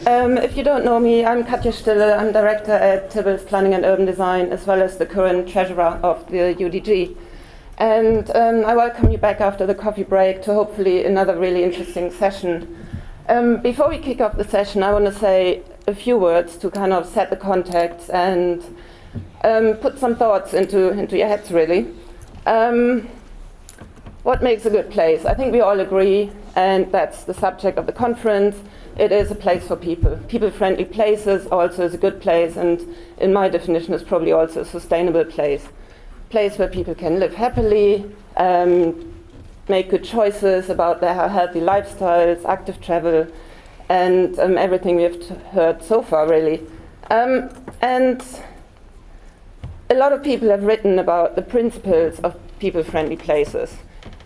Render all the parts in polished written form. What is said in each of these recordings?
If you don't know me, I'm Katja Stille. I'm director at Tibbalds Planning and Urban Design, as well as the current treasurer of the UDG. And I welcome you back after the coffee break to hopefully another really interesting session. Before we kick off the session, I want to say a few words to kind of set the context and put some thoughts into your heads, really. What makes a good place? I think we all agree, and that's the subject of the conference. It is a place for people. People-friendly places also is a good place, and in my definition is probably also a sustainable place. Place where people can live happily, make good choices about their healthy lifestyles, active travel, and everything we have heard so far, really. And a lot of people have written about the principles of people-friendly places.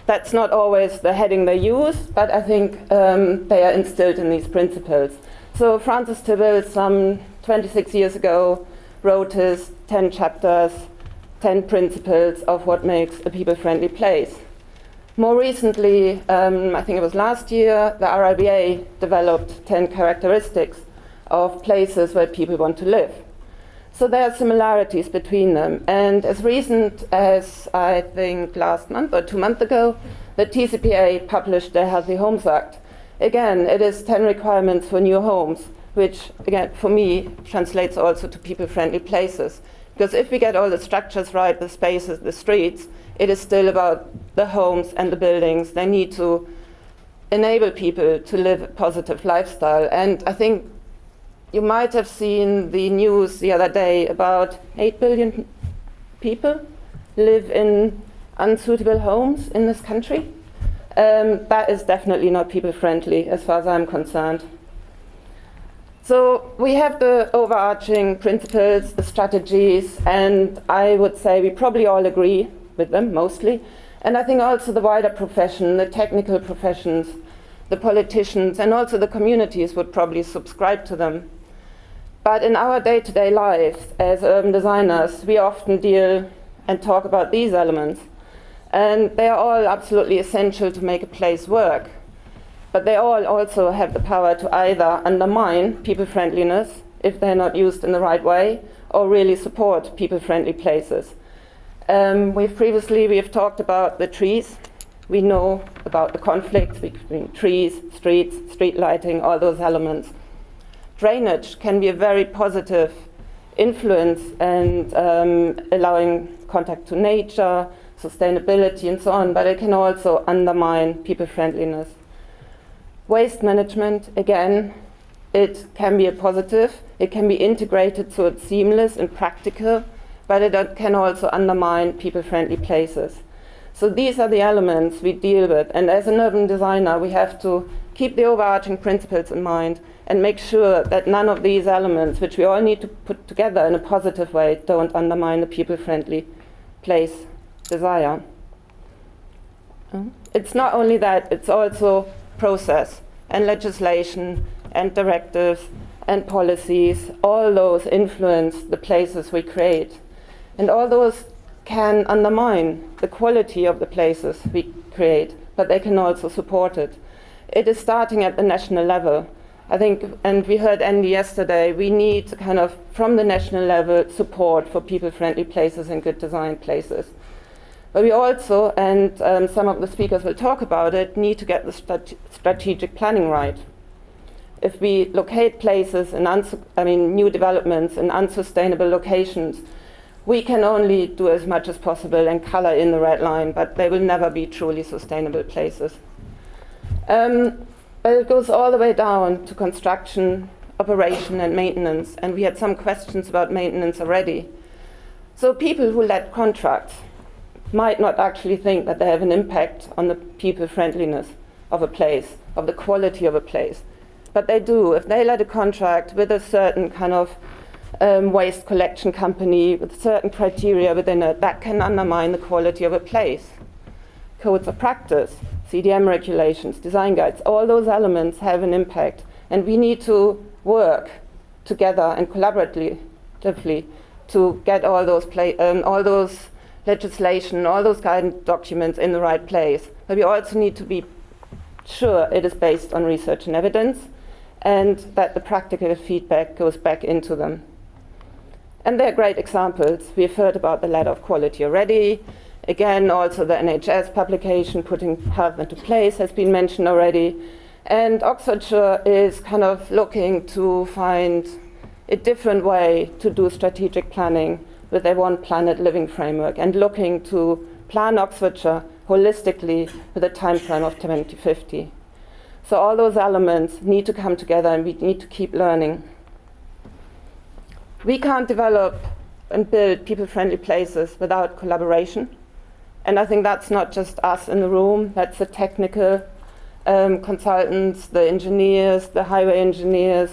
That's not always the heading they use, but I think they are instilled in these principles. So Francis Tibbalds, some 26 years ago, wrote his 10 chapters, 10 principles of what makes a people-friendly place. More recently, I think it was last year, the RIBA developed 10 characteristics of places where people want to live. So there are similarities between them. And as recent as, I think, last month or 2 months ago, the TCPA published their Healthy Homes Act. Again, it is 10 requirements for new homes, which, again, for me, translates also to people-friendly places. Because if we get all the structures right, the spaces, the streets, it is still about the homes and the buildings. They need to enable people to live a positive lifestyle. And I think you might have seen the news the other day about 8 billion people live in unsuitable homes in this country. That is definitely not people-friendly as far as I'm concerned. So we have the overarching principles, the strategies, and I would say we probably all agree with them, mostly. And I think also the wider profession, the technical professions, the politicians, and also the communities would probably subscribe to them. But in our day-to-day lives as urban designers, we often deal and talk about these elements. And they are all absolutely essential to make a place work. But they all also have the power to either undermine people-friendliness if they're not used in the right way, or really support people-friendly places. We have talked about the trees. We know about the conflicts between trees, streets, street lighting, all those elements. Drainage can be a very positive influence and allowing contact to nature, sustainability and so on, but it can also undermine people-friendliness. Waste management, again, it can be a positive, it can be integrated so it's seamless and practical, but it can also undermine people-friendly places. So these are the elements we deal with, and as an urban designer we have to keep the overarching principles in mind and make sure that none of these elements, which we all need to put together in a positive way, don't undermine the people-friendly place desire. It's not only that, it's also process and legislation and directives and policies. All those influence the places we create. And all those can undermine the quality of the places we create, but they can also support it. It is starting at the national level. I think, and we heard Andy yesterday, we need kind of, from the national level, support for people-friendly places and good design places. But we also, and some of the speakers will talk about it, need to get the strategic planning right. If we locate places in new developments in unsustainable locations, we can only do as much as possible and color in the red line, but they will never be truly sustainable places. But it goes all the way down to construction, operation and maintenance, and we had some questions about maintenance already. So people who let contracts might not actually think that they have an impact on the people-friendliness of a place, of the quality of a place. But they do. If they let a contract with a certain kind of waste collection company with certain criteria within it, that can undermine the quality of a place. Codes of practice, CDM regulations, design guides, all those elements have an impact. And we need to work together and collaboratively to get all those legislation, all those guidance documents in the right place. But we also need to be sure it is based on research and evidence, and that the practical feedback goes back into them. And they're great examples. We've heard about the ladder of quality already. Again, also the NHS publication, Putting Health into Place, has been mentioned already. And Oxfordshire is kind of looking to find a different way to do strategic planning with a One Planet Living framework, and looking to plan Oxfordshire holistically with a time frame of 2050. So all those elements need to come together, and we need to keep learning. We can't develop and build people-friendly places without collaboration. And I think that's not just us in the room, that's the technical consultants, the engineers, the highway engineers,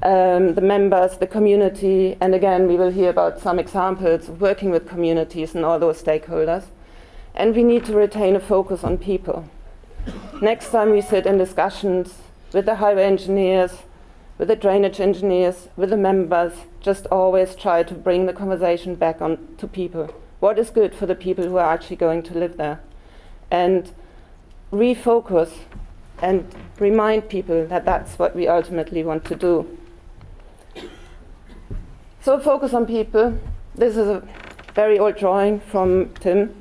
the members, the community. And again, we will hear about some examples of working with communities and all those stakeholders. And we need to retain a focus on people. Next time we sit in discussions with the highway engineers, with the drainage engineers, with the members, just always try to bring the conversation back on to people. What is good for the people who are actually going to live there? And refocus and remind people that that's what we ultimately want to do. So focus on people. This is a very old drawing from Tim,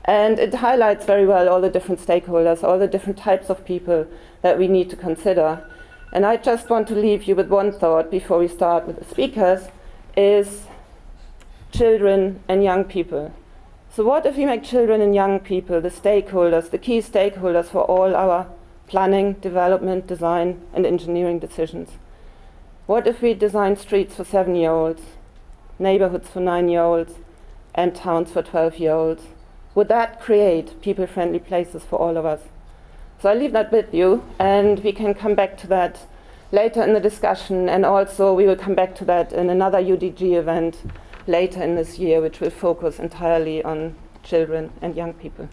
and it highlights very well all the different stakeholders, all the different types of people that we need to consider. And I just want to leave you with one thought before we start with the speakers, is children and young people. So what if we make children and young people the stakeholders, the key stakeholders for all our planning, development, design, and engineering decisions? What if we design streets for 7-year-olds, neighborhoods for 9-year-olds, and towns for 12-year-olds? Would that create people-friendly places for all of us? So I'll leave that with you, and we can come back to that later in the discussion, and also we will come back to that in another UDG event later in this year, which will focus entirely on children and young people.